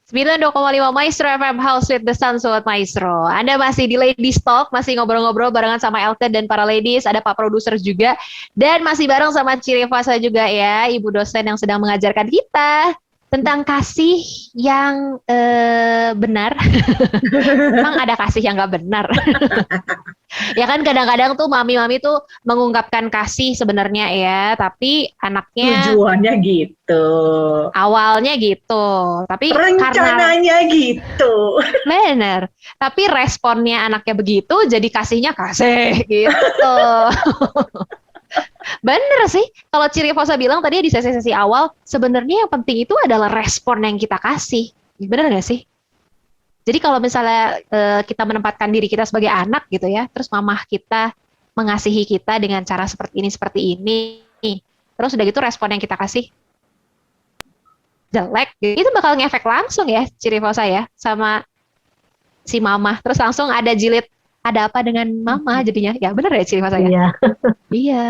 92,5 Maestro FM House with the Sun, Sobat Maestro. Anda masih di Ladies Talk, masih ngobrol-ngobrol barengan sama Elke dan para ladies, ada Pak Produser juga, dan masih bareng sama Ciri Fasa juga ya, Ibu dosen yang sedang mengajarkan kita tentang kasih yang benar. Emang ada kasih yang nggak benar? Ya kan kadang-kadang tuh mami-mami tuh mengungkapkan kasih sebenarnya ya, tapi anaknya Tujuannya gitu. awalnya gitu. Tapi karena Rencananya gitu. bener, tapi responnya anaknya begitu, jadi kasihnya kasih gitu. Bener sih, kalau Ciri Fosa bilang tadi di sesi-sesi awal, sebenarnya yang penting itu adalah respon yang kita kasih. Bener nggak sih? Jadi kalau misalnya kita menempatkan diri kita sebagai anak gitu ya, terus mamah kita mengasihi kita dengan cara seperti ini, terus udah gitu respon yang kita kasih jelek, itu bakal ngefek langsung ya Ciri Fosa ya, sama si mama. Terus langsung ada jilid, ada apa dengan mama jadinya. Ya bener ya Ciri Fosa ya? Iya. Iya,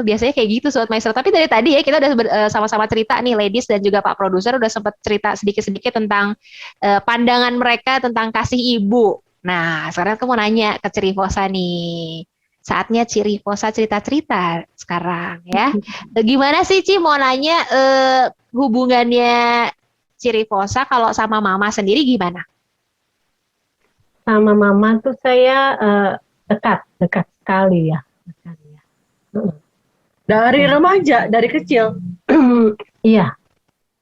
biasanya kayak gitu Sobat Maestro. Tapi dari tadi ya kita udah sama-sama cerita nih ladies dan juga Pak Produser udah sempat cerita sedikit-sedikit tentang pandangan mereka tentang kasih ibu. Nah, sekarang aku mau nanya ke Ciri Fosa nih. Saatnya Ciri Fosa cerita-cerita sekarang ya. Gimana sih Ci mau nanya hubungannya Ciri Fosa kalau sama mama sendiri gimana? Sama mama tuh saya dekat sekali ya. Dekat ya. Dari remaja, dari kecil. Iya,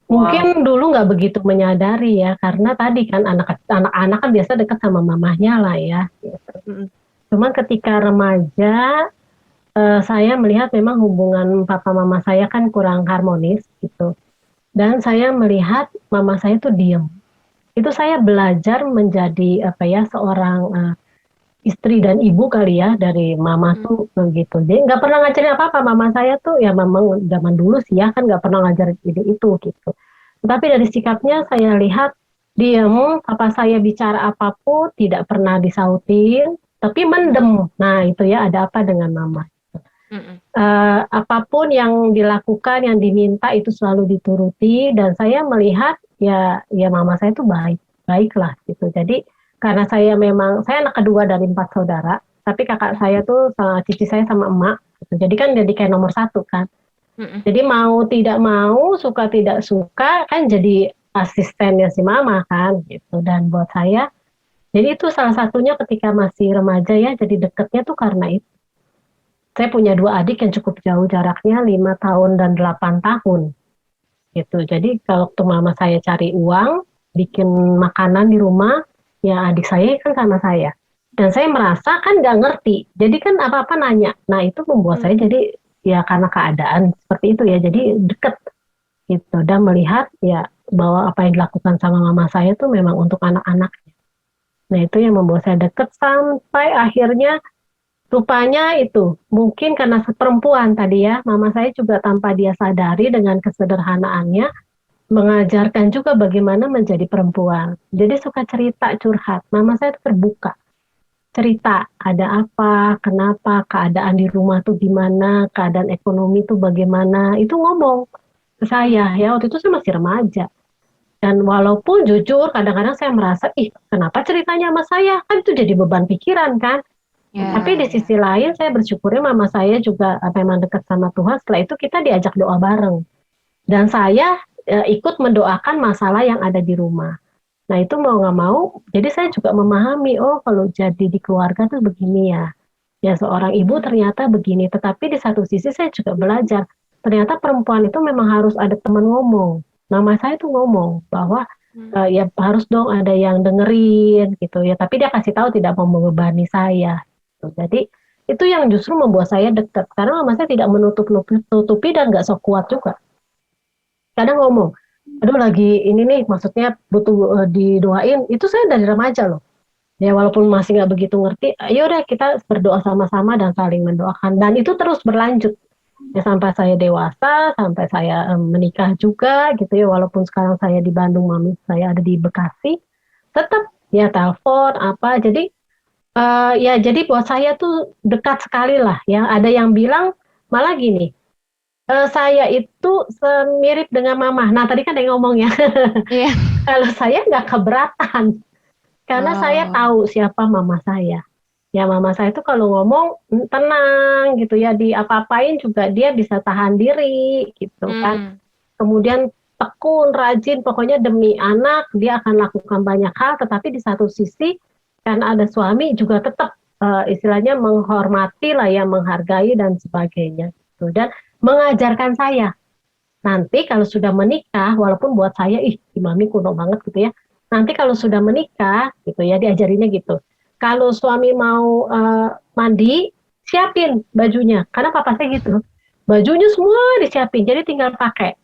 Wow. mungkin dulu nggak begitu menyadari ya, karena tadi kan anak-anak kan biasa dekat sama mamahnya lah ya. Gitu. Cuman ketika remaja, saya melihat memang hubungan papa mama saya kan kurang harmonis gitu. Dan saya melihat mama saya tuh diem. Itu saya belajar menjadi apa ya seorang istri dan ibu kali ya dari mama tuh begitu. Jadi nggak pernah ngajarin apa-apa mama saya tuh ya memang zaman dulu sih ya kan nggak pernah ngajarin itu gitu. Tetapi dari sikapnya saya lihat diem, papa saya bicara apapun tidak pernah disautin, tapi mendem. Nah itu ya ada apa dengan mama. Apapun yang dilakukan, yang diminta itu selalu dituruti dan saya melihat ya mama saya tuh baiklah gitu. Jadi karena saya anak kedua dari 4 saudara, tapi kakak saya tuh sama cici saya sama emak gitu. Jadi kan jadi kayak nomor 1 kan. Jadi mau tidak mau, suka tidak suka kan jadi asistennya si mama kan gitu. Dan buat saya, jadi itu salah satunya ketika masih remaja ya, jadi deketnya tuh karena itu. Saya punya 2 adik yang cukup jauh jaraknya 5 tahun dan 8 tahun gitu. Jadi kalau waktu mama saya cari uang, bikin makanan di rumah, ya adik saya kan sama saya. Dan saya merasa kan nggak ngerti. Jadi kan apa-apa nanya. Nah itu membuat saya jadi ya karena keadaan seperti itu ya. Jadi deket gitu. Dan melihat ya bahwa apa yang dilakukan sama mama saya tuh memang untuk anak-anaknya. Nah itu yang membuat saya deket sampai akhirnya rupanya itu mungkin karena perempuan tadi ya, mama saya juga tanpa dia sadari dengan kesederhanaannya mengajarkan juga bagaimana menjadi perempuan. Jadi suka cerita curhat. Mama saya terbuka. Cerita ada apa, kenapa, keadaan di rumah tuh gimana, keadaan ekonomi tuh bagaimana. Itu ngomong ke saya ya, waktu itu saya masih remaja. Dan walaupun jujur kadang-kadang saya merasa, ih kenapa ceritanya sama saya? Kan itu jadi beban pikiran kan. Tapi di sisi lain saya bersyukurnya mama saya juga memang dekat sama Tuhan. Setelah itu kita diajak doa bareng. Dan saya ikut mendoakan masalah yang ada di rumah. Nah itu mau nggak mau, jadi saya juga memahami, oh kalau jadi di keluarga tuh begini ya. Ya seorang ibu ternyata begini, tetapi di satu sisi saya juga belajar. Ternyata perempuan itu memang harus ada teman ngomong. Mama saya tuh ngomong bahwa ya harus dong ada yang dengerin gitu ya. Tapi dia kasih tahu tidak mau membebani saya. Jadi itu yang justru membuat saya dekat karena mama saya tidak menutupi dan nggak sok kuat juga. Kadang ngomong, aduh lagi ini nih, maksudnya butuh didoain. Itu saya dari remaja loh. Ya walaupun masih nggak begitu ngerti, ayo deh kita berdoa sama-sama dan saling mendoakan. Dan itu terus berlanjut. Ya sampai saya dewasa, sampai saya menikah juga gitu ya. Walaupun sekarang saya di Bandung, mami saya ada di Bekasi, tetap ya telepon apa. Jadi ya jadi buat saya tuh dekat sekali lah ya. Ada yang bilang malah gini, saya itu mirip dengan mama. Nah tadi kan ada yang ngomong ya. Iya. Kalau saya nggak keberatan, karena saya Oh. tahu siapa mama saya. Ya mama saya itu kalau ngomong tenang gitu ya, di apa-apain juga dia bisa tahan diri gitu kan. Hmm. Kemudian tekun, rajin, pokoknya demi anak dia akan lakukan banyak hal, tetapi di satu sisi karena ada suami juga tetap istilahnya menghormati lah ya, menghargai dan sebagainya. Gitu. Dan mengajarkan saya nanti kalau sudah menikah, walaupun buat saya, mami kuno banget gitu ya. Nanti kalau sudah menikah, gitu ya, diajarinnya gitu. Kalau suami mau mandi, siapin bajunya. Karena papa saya gitu. Bajunya semua disiapin, jadi tinggal pakai.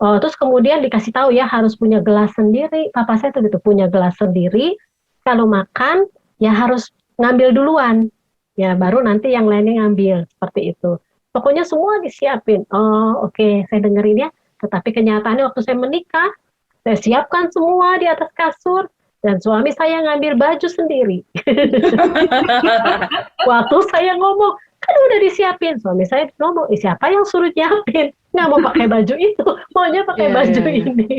Oh, terus kemudian dikasih tahu ya harus punya gelas sendiri. Papa saya tuh gitu punya gelas sendiri. Kalau makan ya harus ngambil duluan. Ya baru nanti yang lainnya ngambil seperti itu. Pokoknya semua disiapin. Oh, oke, saya dengerin ya. Tetapi kenyataannya waktu saya menikah, saya siapkan semua di atas kasur dan suami saya ngambil baju sendiri. Waktu saya ngomong, kan udah disiapin. Suami saya ngomong, siapa yang suruh nyiapin? Nggak mau pakai baju itu, maunya pakai Iya, baju iya, iya. ini.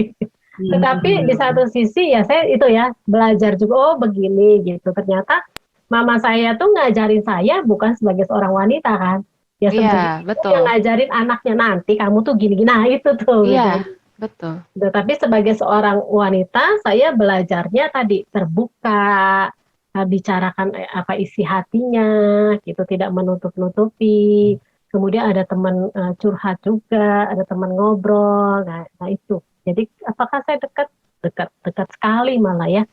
Tetapi di satu sisi ya saya itu ya belajar juga, oh begini gitu. Ternyata mama saya tuh ngajarin saya bukan sebagai seorang wanita kan. Ya Iya, sebenarnya yang betul. ngajarin anaknya nanti kamu tuh gini-gini. Nah itu tuh gitu. Iya, betul. Tetapi sebagai seorang wanita, saya belajarnya tadi terbuka, bicarakan apa isi hatinya, gitu, tidak menutup-nutupi. Kemudian ada teman curhat juga, ada teman ngobrol. Nah itu. Jadi apakah saya dekat? Dekat sekali malah ya.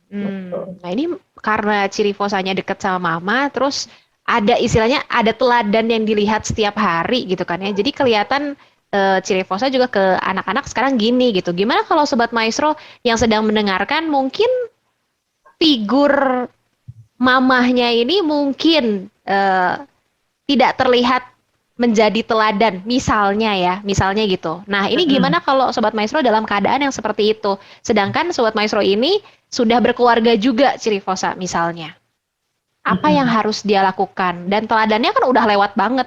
Betul. Nah ini karena ciri fosanya deket sama mama, terus ada istilahnya ada teladan yang dilihat setiap hari gitu kan ya. Jadi kelihatan ciri fosa juga ke anak-anak sekarang gini gitu. Gimana kalau Sobat Maestro yang sedang mendengarkan mungkin figur mamahnya ini mungkin tidak terlihat menjadi teladan, misalnya gitu. Nah, ini gimana kalau Sobat Maestro dalam keadaan yang seperti itu? Sedangkan Sobat Maestro ini sudah berkeluarga juga ciri fosa misalnya. Apa yang harus dia lakukan? Dan teladannya kan udah lewat banget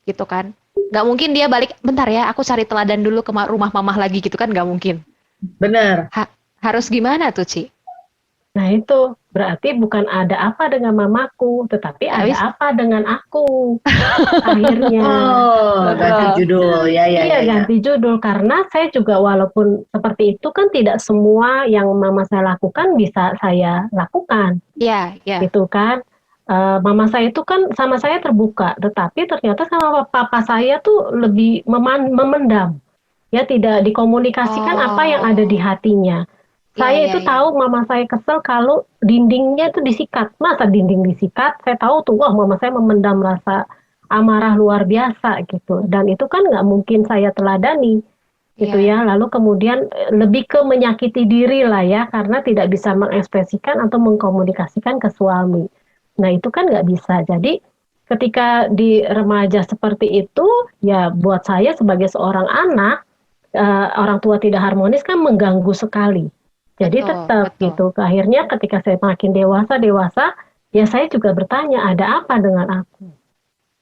gitu kan. Nggak mungkin dia balik, bentar ya aku cari teladan dulu ke rumah mamah lagi gitu kan, nggak mungkin. Benar. Harus gimana tuh, Ci? Nah itu berarti bukan ada apa dengan mamaku, tetapi Habis? ada apa dengan aku. Akhirnya. Oh, ganti judul. Ya, ya, Iya ya, ya. ganti judul karena saya juga walaupun seperti itu kan tidak semua yang mama saya lakukan bisa saya lakukan, Ya, ya. gitu kan. Mama saya itu kan sama saya terbuka, tetapi ternyata sama papa saya tuh lebih memendam, ya tidak dikomunikasikan apa yang ada di hatinya. Saya itu tahu mama saya kesel kalau dindingnya itu disikat. Masa dinding disikat? Saya tahu tuh, wah mama saya memendam rasa amarah luar biasa gitu. Dan itu kan nggak mungkin saya teladani gitu ya. Lalu kemudian lebih ke menyakiti diri lah ya, karena tidak bisa mengekspresikan atau mengkomunikasikan ke suami. Nah itu kan nggak bisa. Jadi ketika di remaja seperti itu, ya buat saya sebagai seorang anak, orang tua tidak harmonis kan mengganggu sekali. Jadi tetap gitu. Akhirnya ketika saya makin dewasa, ya saya juga bertanya, ada apa dengan aku?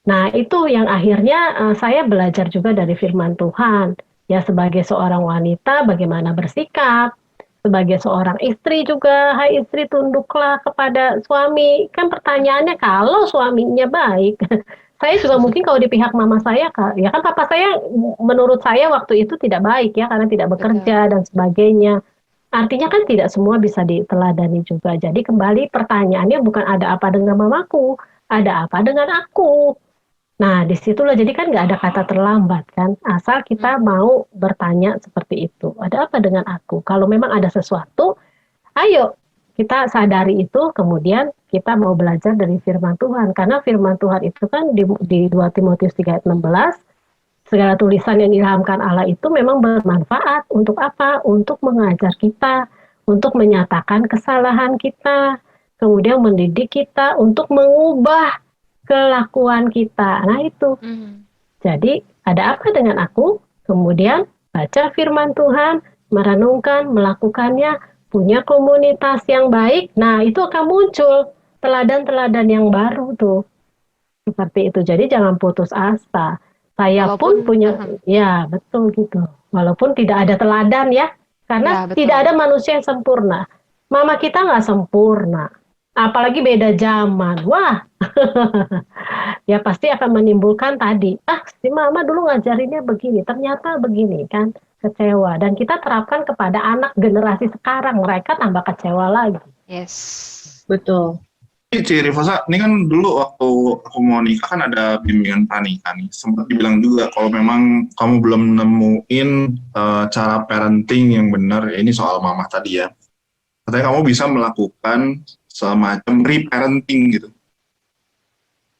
Nah itu yang akhirnya saya belajar juga dari firman Tuhan. Ya sebagai seorang wanita bagaimana bersikap, sebagai seorang istri juga, hai istri tunduklah kepada suami. Kan pertanyaannya kalau suaminya baik. Saya juga mungkin kalau di pihak mama saya, ya kan papa saya menurut saya waktu itu tidak baik ya, karena tidak bekerja dan sebagainya. Artinya kan tidak semua bisa diteladani juga. Jadi kembali pertanyaannya bukan ada apa dengan mamaku, ada apa dengan aku. Nah disitulah jadi kan nggak ada kata terlambat kan, asal kita mau bertanya seperti itu. Ada apa dengan aku? Kalau memang ada sesuatu, ayo kita sadari itu, kemudian kita mau belajar dari firman Tuhan. Karena firman Tuhan itu kan di 2 Timotius 3 ayat 16, segala tulisan yang diilhamkan Allah itu memang bermanfaat. Untuk apa? Untuk mengajar kita, untuk menyatakan kesalahan kita, kemudian mendidik kita, untuk mengubah kelakuan kita. Nah itu. Jadi ada apa dengan aku? Kemudian baca firman Tuhan, merenungkan, melakukannya, punya komunitas yang baik. Nah itu akan muncul teladan-teladan yang baru tuh. Seperti itu. Jadi jangan putus asa. Saya pun punya, ya betul gitu. Walaupun tidak ada teladan ya, Karena Ya, betul. tidak ada manusia yang sempurna. Mama kita nggak sempurna. Apalagi beda zaman. Wah, ya pasti akan menimbulkan tadi. Si mama dulu ngajarinnya begini, ternyata begini kan. Kecewa. Dan kita terapkan kepada anak generasi sekarang. Mereka tambah kecewa lagi. Yes. Betul. Ci Rifasa, ini kan dulu waktu aku mau nikah kan ada bimbingan pernikahan nih. Sempat dibilang juga kalau memang kamu belum nemuin cara parenting yang benar, ya ini soal mama tadi ya. Katanya kamu bisa melakukan semacam reparenting gitu.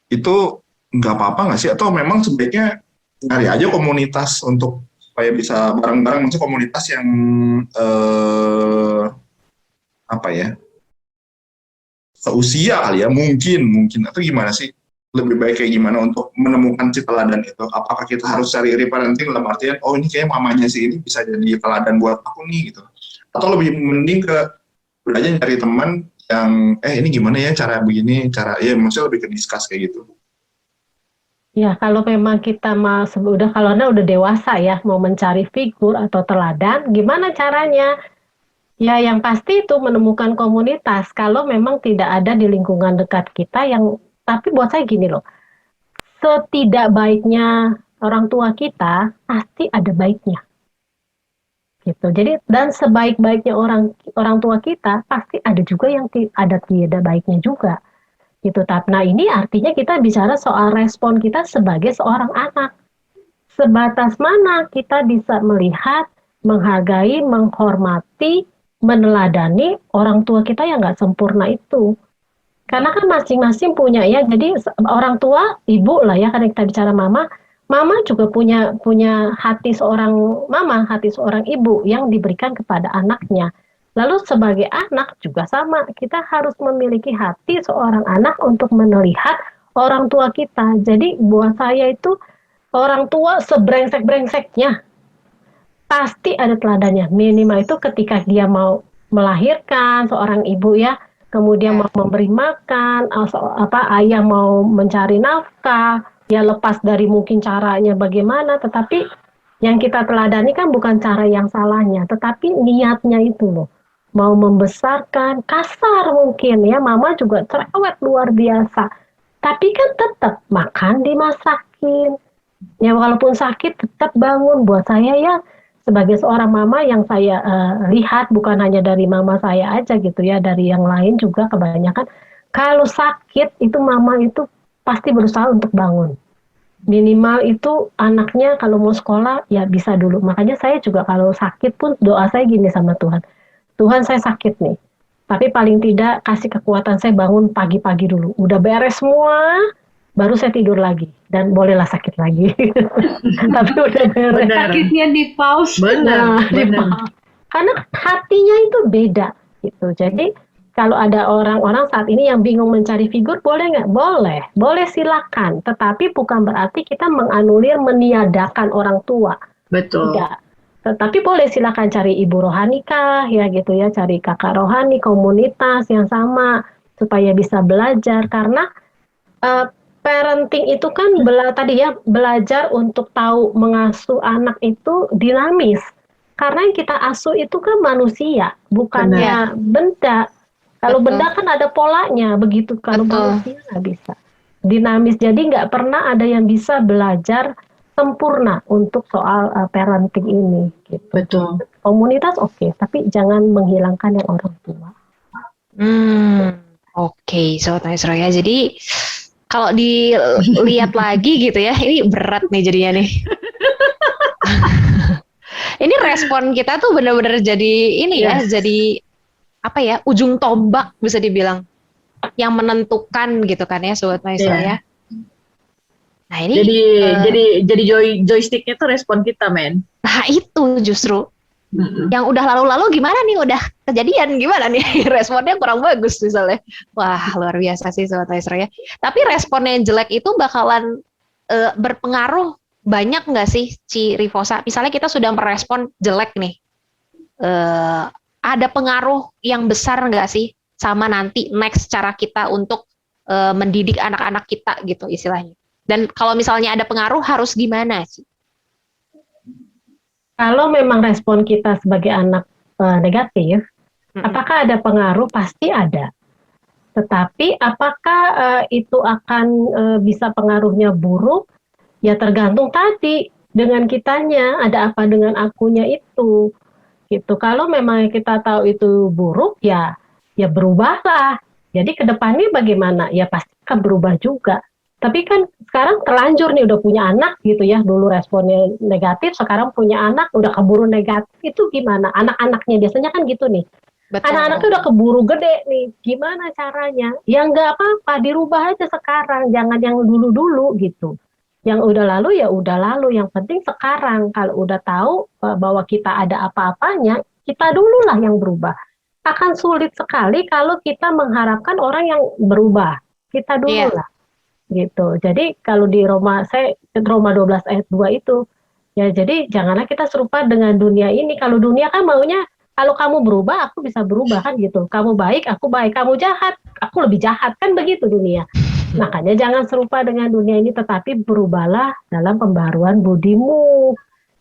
Itu nggak apa-apa nggak sih? Atau memang sebaiknya cari aja komunitas untuk supaya bisa bareng-bareng, maksudnya komunitas yang apa ya? Seusia kali ya, mungkin atau gimana sih, lebih baik kayak gimana untuk menemukan si teladan itu? Apakah kita harus cari reparenting dalam artian oh ini kayak mamanya si ini bisa jadi teladan buat aku nih gitu, atau lebih mending ke udah aja cari teman yang ini gimana ya cara begini, cara ya maksudnya lebih ke discuss kayak gitu. Ya, kalau memang kita kalau Anda udah dewasa ya, mau mencari figur atau teladan, gimana caranya? Ya, yang pasti itu menemukan komunitas. Kalau memang tidak ada di lingkungan dekat kita tapi buat saya gini loh, setidak baiknya orang tua kita pasti ada baiknya, gitu. Jadi dan sebaik-baiknya orang tua kita pasti ada juga yang ada tidak baiknya juga, gitu. Nah ini artinya kita bicara soal respon kita sebagai seorang anak. Sebatas mana kita bisa melihat, menghargai, menghormati, meneladani orang tua kita yang nggak sempurna itu. Karena kan masing-masing punya ya, jadi orang tua, ibu lah ya, karena kita bicara mama juga punya hati seorang mama, hati seorang ibu yang diberikan kepada anaknya. Lalu sebagai anak juga sama, kita harus memiliki hati seorang anak untuk melihat orang tua kita. Jadi buat saya itu orang tua sebrengsek-brengseknya pasti ada teladannya. Minimal itu ketika dia mau melahirkan seorang ibu ya, kemudian mau memberi makan, ayah mau mencari nafkah, ya lepas dari mungkin caranya bagaimana, tetapi yang kita teladani kan bukan cara yang salahnya, tetapi niatnya itu loh. Mau membesarkan, kasar mungkin ya, mama juga cerewet luar biasa. Tapi kan tetap makan dimasakin. Ya walaupun sakit tetap bangun. Buat saya ya, sebagai seorang mama yang saya lihat bukan hanya dari mama saya aja gitu ya, dari yang lain juga kebanyakan kalau sakit itu mama itu pasti berusaha untuk bangun. Minimal itu anaknya kalau mau sekolah ya bisa dulu. Makanya saya juga kalau sakit pun doa saya gini sama Tuhan. Tuhan saya sakit nih, tapi paling tidak kasih kekuatan saya bangun pagi-pagi dulu. Udah beres semua, baru saya tidur lagi dan bolehlah sakit lagi. Tapi udah beres. Sakitnya di pause. Benar. Karena hatinya itu beda gitu. Jadi kalau ada orang-orang saat ini yang bingung mencari figur, boleh nggak? Boleh silakan. Tetapi bukan berarti kita menganulir, meniadakan orang tua. Betul. Tidak. Tetapi boleh silakan cari ibu rohani kah, ya gitu ya, cari kakak rohani, komunitas yang sama supaya bisa belajar. Karena parenting itu kan tadi ya, belajar untuk tahu mengasuh anak itu dinamis. Karena yang kita asuh itu kan manusia, bukannya benda. Kalau benda kan ada polanya, begitu. Kalau manusia nggak bisa. Dinamis, jadi nggak pernah ada yang bisa belajar sempurna untuk soal parenting ini. Gitu. Betul. Komunitas oke, tapi jangan menghilangkan yang orang tua. Oke, Sobat Maestro ya. Jadi kalau dilihat lagi gitu ya, ini berat nih jadinya nih. Ini respon kita tuh benar-benar jadi ini ya, jadi apa ya, ujung tombak bisa dibilang yang menentukan gitu kan ya, Sobat Maestro ya. Nah ini jadi joysticknya tuh respon kita, men. Nah itu justru yang udah lalu-lalu gimana nih, udah kejadian gimana nih, responnya kurang bagus misalnya. Wah luar biasa sih Sobat Maestro ya. Tapi respon yang jelek itu bakalan berpengaruh banyak nggak sih Ci Rifosa? Misalnya kita sudah merespon jelek nih, ada pengaruh yang besar nggak sih sama nanti next cara kita untuk mendidik anak-anak kita gitu istilahnya? Dan kalau misalnya ada pengaruh harus gimana sih? Kalau memang respon kita sebagai anak negatif, apakah ada pengaruh? Pasti ada. Tetapi apakah itu akan bisa pengaruhnya buruk? Ya tergantung tadi dengan kitanya, ada apa dengan akunya itu. Gitu. Kalau memang kita tahu itu buruk, ya berubahlah. Jadi ke depannya bagaimana? Ya pasti akan berubah juga. Tapi kan sekarang terlanjur nih udah punya anak gitu ya. Dulu responnya negatif, sekarang punya anak udah keburu negatif. Itu gimana? Anak-anaknya biasanya kan gitu nih. Betul. Anak-anaknya udah keburu gede nih. Gimana caranya? Ya nggak apa-apa, dirubah aja sekarang. Jangan yang dulu-dulu gitu. Yang udah lalu ya udah lalu. Yang penting sekarang kalau udah tahu bahwa kita ada apa-apanya, kita dululah yang berubah. Akan sulit sekali kalau kita mengharapkan orang yang berubah. Kita dulu lah. Gitu. Jadi kalau di Roma 12 ayat 2 itu, ya jadi janganlah kita serupa dengan dunia ini. Kalau dunia kan maunya, kalau kamu berubah, aku bisa berubah kan gitu. Kamu baik, aku baik. Kamu jahat, aku lebih jahat. Kan begitu dunia. Makanya jangan serupa dengan dunia ini, tetapi berubahlah dalam pembaruan budimu.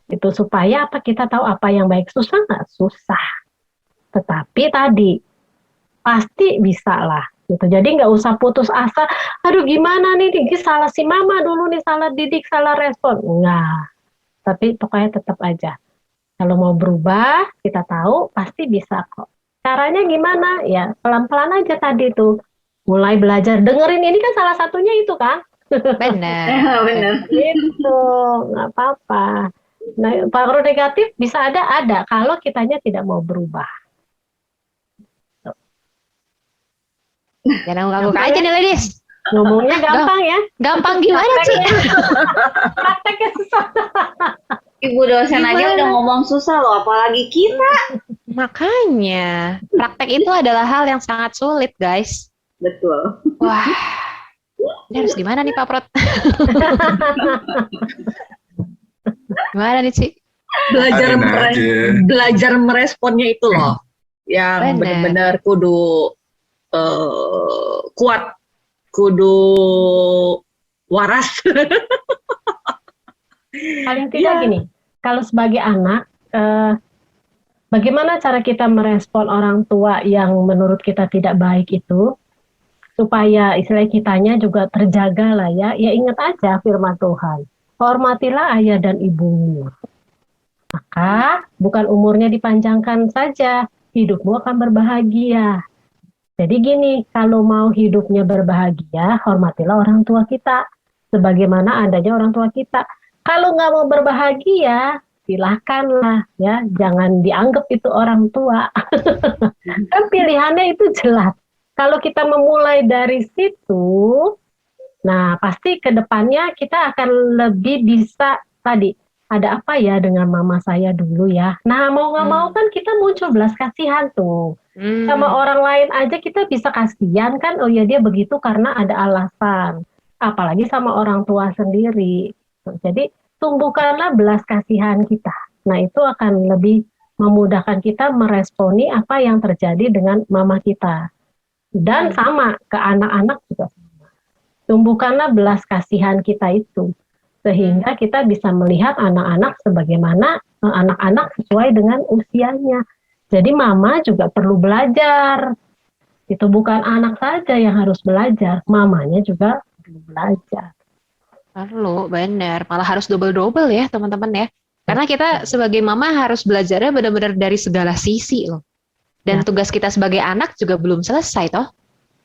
Itu supaya apa? Kita tahu apa yang baik. Susah nggak? Susah. Tetapi tadi, pasti bisa lah. Gitu. Jadi nggak usah putus asa, aduh gimana nih, salah si mama dulu nih, salah didik, salah respon. Enggak. Tapi pokoknya tetap aja. Kalau mau berubah, kita tahu pasti bisa kok. Caranya gimana? Ya pelan-pelan aja tadi tuh. Mulai belajar, dengerin ini kan salah satunya itu kan. Benar. Benar. Gitu, nggak apa-apa. Nah, pengaruh negatif bisa ada. Kalau kitanya tidak mau berubah. Jangan ngangguk aja nih ladies. Ngomongnya gampang ya. Gampang gimana sih? Prakteknya susah. Ibu dosen aja udah ngomong susah loh, apalagi kita. Makanya, praktek itu adalah hal yang sangat sulit, guys. Betul. Wah, ini harus gimana nih Pak Prot? Gimana nih, Ci? Belajar meresponnya itu loh. Yang Bener. benar-benar kudu kuat, kudu waras. Paling tidak gini, kalau sebagai anak, bagaimana cara kita merespon orang tua yang menurut kita tidak baik itu, supaya istilah kitanya juga terjaga lah ya. Ya ingat aja firman Tuhan, hormatilah ayah dan ibumu. Maka bukan umurnya dipanjangkan saja, hidupmu akan berbahagia. Jadi gini, kalau mau hidupnya berbahagia, hormatilah orang tua kita, sebagaimana adanya orang tua kita. Kalau nggak mau berbahagia, silahkanlah ya, jangan dianggap itu orang tua. Kan pilihannya itu jelas. Kalau kita memulai dari situ, nah pasti ke depannya kita akan lebih bisa tadi, ada apa ya dengan mama saya dulu ya. Nah mau nggak mau kan kita muncul belas kasihan tuh. Sama orang lain aja kita bisa kasihan kan, oh ya dia begitu karena ada alasan. Apalagi sama orang tua sendiri. Jadi tumbuhkanlah belas kasihan kita. Nah itu akan lebih memudahkan kita meresponi apa yang terjadi dengan mama kita. Dan sama ke anak-anak juga sama. Tumbuhkanlah belas kasihan kita itu. Sehingga kita bisa melihat anak-anak sebagaimana anak-anak sesuai dengan usianya. Jadi mama juga perlu belajar. Itu bukan anak saja yang harus belajar, mamanya juga perlu belajar. Perlu, benar. Malah harus double-double ya teman-teman ya. Karena kita sebagai mama harus belajarnya benar-benar dari segala sisi loh. Dan tugas kita sebagai anak juga belum selesai toh.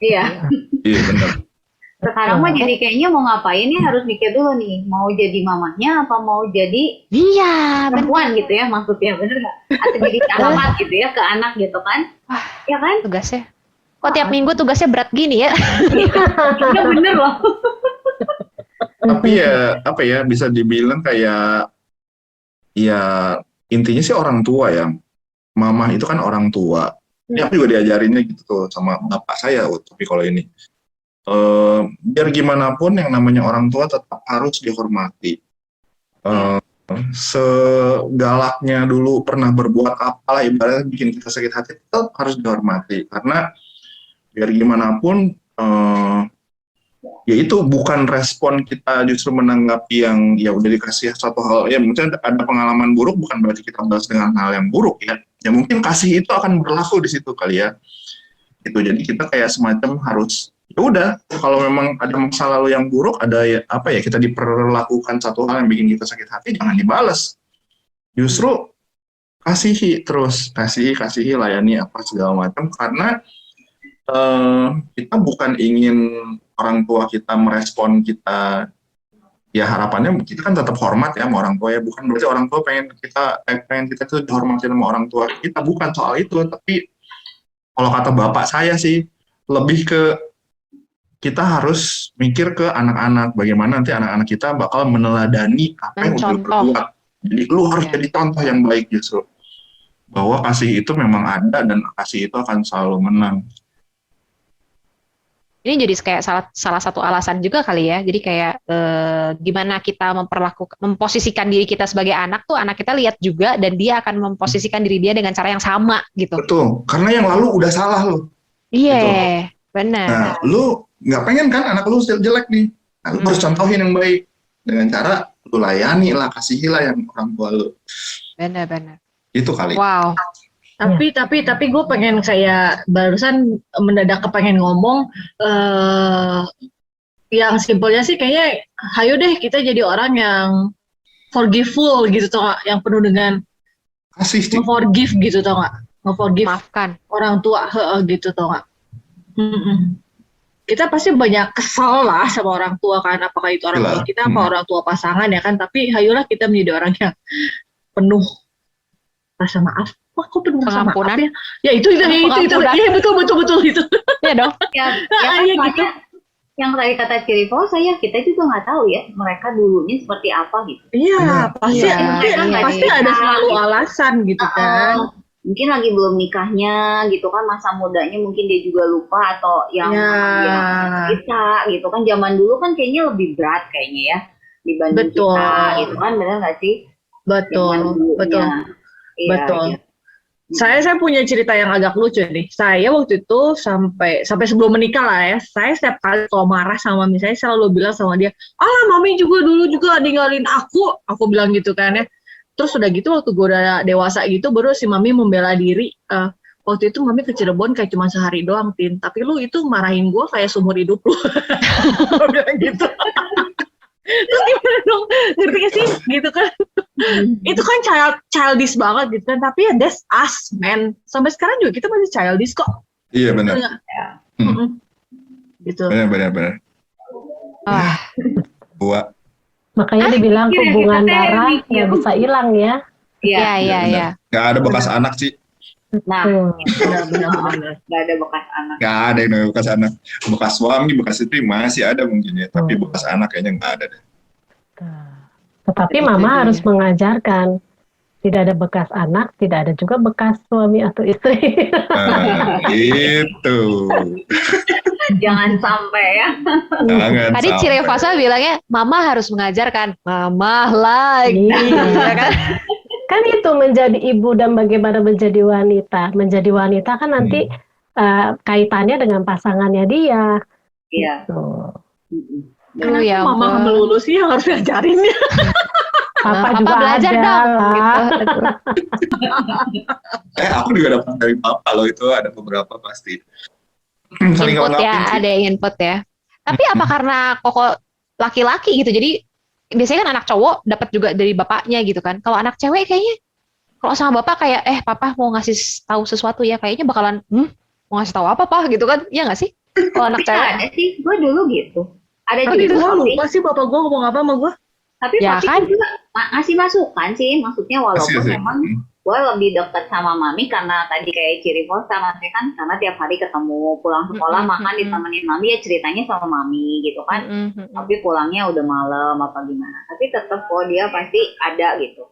Iya. Iya benar. Sekarang mah jadi kayaknya mau ngapain ya harus mikir dulu nih. Mau jadi mamahnya apa mau jadi Iya, perempuan gitu ya maksudnya, bener nggak? Atau jadi alamat gitu ya ke anak gitu kan? Wah, ya kan? tugasnya. Kok tiap minggu tugasnya berat gini ya? Iya bener loh. Tapi ya apa ya, bisa dibilang kayak ya intinya sih orang tua ya. Mama itu kan orang tua. Ini aku juga diajarinnya gitu tuh sama bapak saya. Tapi kalau ini biar gimana pun yang namanya orang tua tetap harus dihormati. Segalaknya dulu pernah berbuat apalah ibaratnya bikin kita sakit hati, tetap harus dihormati. Karena biar gimana pun ya itu bukan respon kita justru menanggapi yang ya udah dikasih satu hal, ya mungkin ada pengalaman buruk bukan berarti kita balas dengan hal yang buruk ya. ya mungkin kasih itu akan berlaku di situ kali ya. Itu jadi kita kayak semacam harus ya udah, kalau memang ada masa lalu yang buruk, ada ya, apa ya, kita diperlakukan satu hal yang bikin kita sakit hati, jangan dibalas. Justru kasihi terus, kasihi, layani apa segala macam, karena kita bukan ingin orang tua kita merespon kita, ya harapannya kita kan tetap hormat ya sama orang tua ya, bukan berarti orang tua pengen kita tuh dihormati sama orang tua kita, bukan soal itu. Tapi kalau kata bapak saya sih lebih ke kita harus mikir ke anak-anak, bagaimana nanti anak-anak kita bakal meneladani apa yang udah berbuat. Jadi lu harus jadi contoh yang baik justru, bahwa kasih itu memang ada dan kasih itu akan selalu menang. Ini jadi kayak salah satu alasan juga kali ya. Jadi kayak gimana kita memposisikan diri kita sebagai anak tuh, anak kita lihat juga dan dia akan memposisikan diri dia dengan cara yang sama gitu. Betul, karena yang lalu udah salah lo. Iya, Gitu. benar. Nah, lu nggak pengen kan anak lu jelek nih. Nah, lu harus contohin yang baik dengan cara lu layani lah, kasihilah yang orang tua lu. Benar. Itu kali. Wow. Tapi gue pengen kayak barusan mendadak kepengen ngomong yang simpelnya sih kayaknya hayo deh kita jadi orang yang forgiveful gitu tau gak, yang penuh dengan Kasih sih. nge-forgive gitu tau gak, nge-forgive Maafkan. orang tua gitu tau gak. Kita pasti banyak kesel lah sama orang tua kan, apakah itu orang tua kita apa orang tua pasangan ya kan, tapi hayolah kita menjadi orang yang penuh rasa maaf. Wah, kok penuh rasa maaf ya? Ya itu ya betul itu. Iya dong. Gitu. Yang tadi kata Ciripo, kita juga nggak tahu ya mereka dulunya seperti apa gitu. Iya, pasti ada selalu alasan gitu kan. Mungkin lagi belum nikahnya gitu kan, masa mudanya mungkin dia juga lupa, atau yang kita gitu kan, zaman dulu kan kayaknya lebih berat kayaknya ya dibanding kita gitu kan, benar nggak sih? Betul. Iya. Saya punya cerita yang agak lucu nih. Saya waktu itu sampai sebelum menikah lah ya, saya setiap kali kalau marah sama mami saya selalu bilang sama dia, mami dulu juga ninggalin aku bilang gitu kan ya. Terus udah gitu waktu gue udah dewasa gitu, baru si mami membela diri. Waktu itu mami ke Cirebon kayak cuma sehari doang, Tin. Tapi lu itu marahin gue kayak seumur hidup lu. Gue bilang gitu. Terus gimana dong? Ngerti gak sih? Gitu kan. Itu kan childish banget gitu kan. Tapi ya that's us, man. Sampai sekarang juga kita masih childish kok. Iya benar. Gitu. Benar. Gua. Makanya dibilang hubungan darah nggak bisa hilang ya. Iya. Nggak ada bekas anak sih. Nah, benar. nggak ada bekas anak. Nggak ada yang namanya bekas anak. Bekas suami, bekas istri masih ada mungkin ya. Tapi bekas anak kayaknya nggak ada deh. Tetapi mama harus mengajarkan, tidak ada bekas anak, tidak ada juga bekas suami atau istri. Itu. Jangan sampai ya. Jangan Tadi sampai. Cirefasa bilangnya, mama harus mengajarkan. Mama lagi. Ya kan? Kan itu menjadi ibu dan bagaimana menjadi wanita. Menjadi wanita kan nanti kaitannya dengan pasangannya dia. Iya. Gitu. Kenapa Ya mama ampun. melulu sih yang harus ngajarin ya? Papa juga belajar ada dong. lah. Gitu. Aku juga dapat dari papa loh, itu ada beberapa pasti. Saling Input ya, ngelengkapin sih. ada yang input ya. Tapi apa karena koko laki-laki gitu, jadi biasanya kan anak cowok dapat juga dari bapaknya gitu kan. Kalau anak cewek kayaknya, kalau sama bapak kayak, papa mau ngasih tahu sesuatu ya, kayaknya bakalan, mau ngasih tahu apa gitu kan? Iya nggak sih? Kalau anak Tapi cewek. ada sih, gue dulu gitu. Ada Tapi juga gue sih. lupa sih bapak gue ngomong apa sama gue. Tapi Ya papi kan? juga ngasih masukan sih, maksudnya walaupun Kasih. memang gue lebih dekat sama mami karena tadi kayak Ciripo sama saya kan, karena tiap hari ketemu, pulang sekolah makan ditemenin mami, ya ceritanya sama mami gitu kan. Tapi pulangnya udah malam apa gimana. Tapi tetap kok dia pasti ada gitu.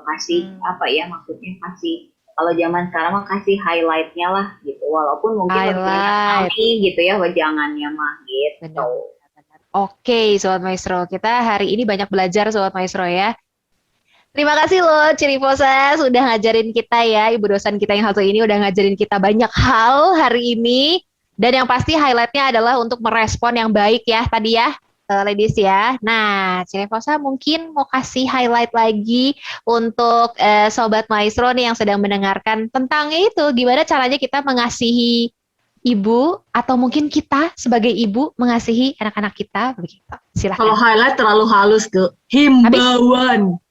Kasih apa ya, maksudnya kasih, kalau zaman sekarang mah kasih highlightnya lah gitu. Walaupun mungkin lebih banyak Highlight. mami gitu ya wejangannya mah gitu. Benar. Oke, Sobat Maestro. Kita hari ini banyak belajar, Sobat Maestro ya. Terima kasih loh, Ciriposa, sudah ngajarin kita ya. Ibu dosen kita yang satu ini udah ngajarin kita banyak hal hari ini. Dan yang pasti highlightnya adalah untuk merespon yang baik ya tadi ya. ladies ya. Nah, Cirevosa mungkin mau kasih highlight lagi untuk Sobat Maestro nih yang sedang mendengarkan tentang itu, gimana caranya kita mengasihi ibu atau mungkin kita sebagai ibu mengasihi anak-anak kita begitu. Silakan. Kalau highlight terlalu halus ke himbauan.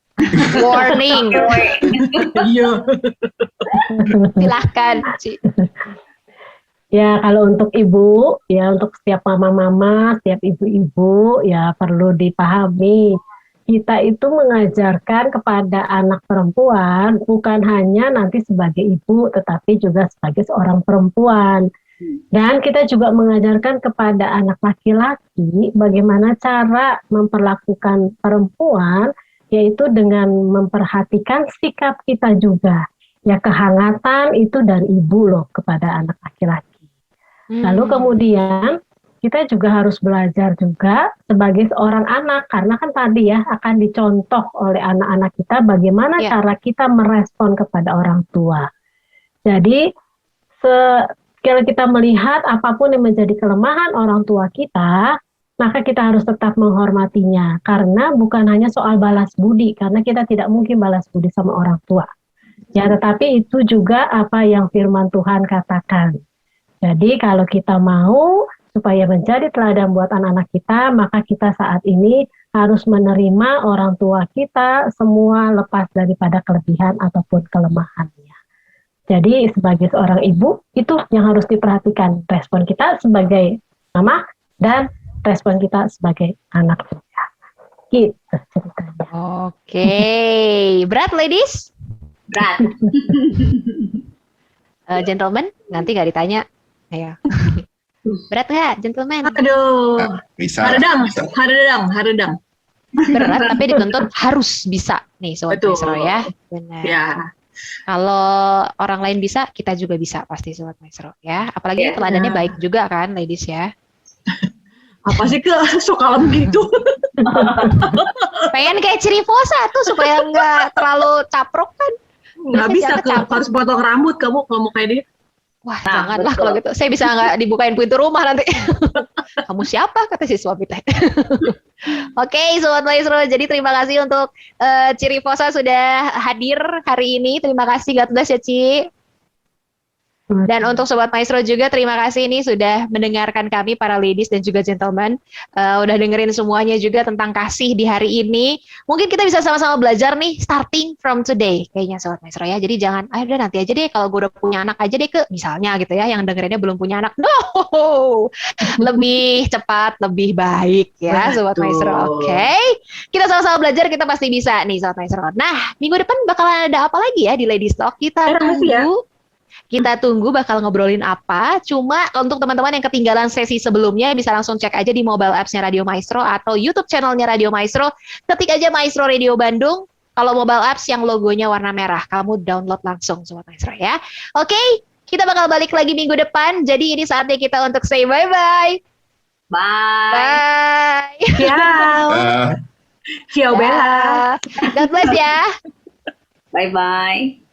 Warning. Iya. Silahkan, Ci. Ya, kalau untuk ibu, ya untuk setiap mama-mama, setiap ibu-ibu, ya perlu dipahami. Kita itu mengajarkan kepada anak perempuan bukan hanya nanti sebagai ibu, tetapi juga sebagai seorang perempuan. Dan kita juga mengajarkan kepada anak laki-laki bagaimana cara memperlakukan perempuan, yaitu dengan memperhatikan sikap kita juga. Ya, kehangatan itu dari ibu loh kepada anak laki-laki. Lalu kemudian kita juga harus belajar juga sebagai seorang anak, karena kan tadi ya akan dicontoh oleh anak-anak kita bagaimana cara kita merespon kepada orang tua. Jadi kalau kita melihat apapun yang menjadi kelemahan orang tua kita, maka kita harus tetap menghormatinya, karena bukan hanya soal balas budi, karena kita tidak mungkin balas budi sama orang tua. Ya, tetapi itu juga apa yang firman Tuhan katakan. Jadi kalau kita mau supaya menjadi teladan buat anak-anak kita, maka kita saat ini harus menerima orang tua kita semua lepas daripada kelebihan ataupun kelemahannya. Jadi sebagai seorang ibu, itu yang harus diperhatikan. Respon kita sebagai mama dan respon kita sebagai anak juga. Gitu ceritanya. Oke. Berat, ladies? Berat. Gentlemen, nanti nggak ditanya. Ayo. Berat nggak, gentlemen? Aduh. Bisa. Haredang. Berat, tapi dituntut harus bisa nih, Sobat Maestro ya. Benar. Ya. Kalau orang lain bisa, kita juga bisa pasti, Sobat Maestro ya. Apalagi teladannya baik juga kan, ladies ya. Apa sih sok kalem gitu? Pengen kayak Cirevosa tuh supaya nggak terlalu caprok kan. Nggak bisa, harus potong rambut kamu kalau mau kayak dia. Wah, janganlah kalau gitu. Saya bisa nggak dibukain pintu rumah nanti. Kamu siapa? Kata si suami teh. Oke, Sobat Maestro. Jadi terima kasih untuk Cirevosa sudah hadir hari ini. Terima kasih, God bless ya, Ci. Dan untuk Sobat Maestro juga terima kasih ini sudah mendengarkan kami para ladies dan juga gentlemen. Udah dengerin semuanya juga tentang kasih di hari ini. Mungkin kita bisa sama-sama belajar nih starting from today kayaknya Sobat Maestro ya. Jadi jangan, udah nanti aja deh kalau gue udah punya anak aja deh misalnya gitu ya, yang dengerinnya belum punya anak. No! Lebih cepat, lebih baik ya Sobat Maestro. Oke. Kita sama-sama belajar, kita pasti bisa nih Sobat Maestro. Nah, minggu depan bakalan ada apa lagi ya di Ladies Talk? Kita tunggu. Kita tunggu bakal ngobrolin apa. Cuma untuk teman-teman yang ketinggalan sesi sebelumnya bisa langsung cek aja di mobile apps-nya Radio Maestro atau YouTube channelnya Radio Maestro. Ketik aja Maestro Radio Bandung. Kalau mobile apps yang logonya warna merah, kamu download langsung Sobat Maestro ya. Oke, kita bakal balik lagi minggu depan. Jadi ini saatnya kita untuk say bye-bye. Bye. Ciao. Ciao Bella. God bless ya. Bye-bye.